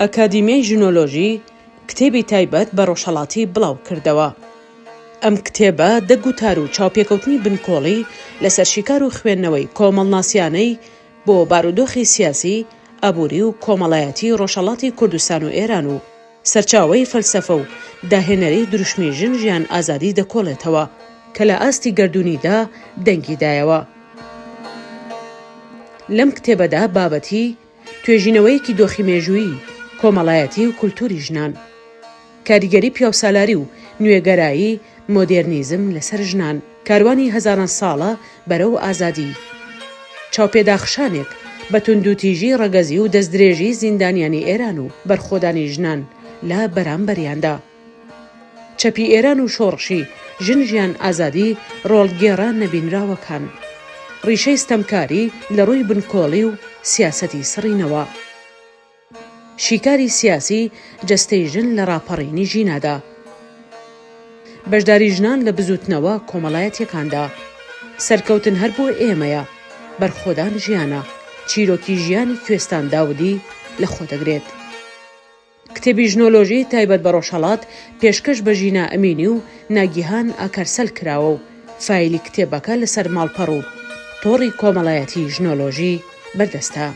ئەکادیمیای ژنۆلۆژی کتێبی تایبەت بە ڕۆژهەڵاتی بڵاو کردەوە. ئەم کتێبە دەگوتار و چاوپێکەوتنی بنکۆڵی لەسەر شیکار و خوێندنەوەی کۆمەڵناسیانەی بۆ بارودۆخی سیاسی، ئابووری و کۆمەڵایەتی ڕۆژهەڵاتی کوردستان و ئێران و سەرچاوەی فەلسەفە و داهێنەری دروشمی ژن ژیان ئازادی دەکۆڵێتەوە کە لە ئاستی گەردوونیدا دەنگی دایەوە. لەم کتێبەدا بابەتی توێژینەوەیەکی دۆخی مێژوویی، کۆمەڵایەتی و کولتوری ژنان، کاریگەری پیاوسالاری و نوێگەرایی مۆدێرنیزم لەسەر ژنان، کاروانی هەزاران ساڵە بەرەو ئازادی، چاوپێداخشانێک بە توندوتیژی ڕەگەزی و دەستدرێژی زیندانیانی ئێران و بەرخۆدانی ژنان لە بەرامبەریاندا، چەپی ئێران و شۆڕشی ژن ژیان ئازادی ڕۆڵگێڕە نەبینراوەکان، ڕیشەی ستەمکاری لە ڕووی بنکۆڵی و سیاسەتی سڕینەوە، شیکاری سیاسی جەستەی ژن لە ڕاپەڕینی ژینادا، بەشداری ژنان لە بزوتنەوە کۆمەڵایەتیەکاندا، سەرکەوتن هەر بۆ ئێمەیە، بەرخۆدان ژیانە، چیرۆکی ژیانی کوێستان داودی لە خۆ دەگرێت. کتێبی ژنۆلۆژی تایبەت بە ڕۆژهەڵات پێشکەش بە ژینا ئەمینی و ناگیهان ئاکارسەل کراوە و فایلی کتێبەکە لەسەر ماڵپەڕ و تۆڕی کۆمەڵایەتی ژنۆلۆژی بەردەستە.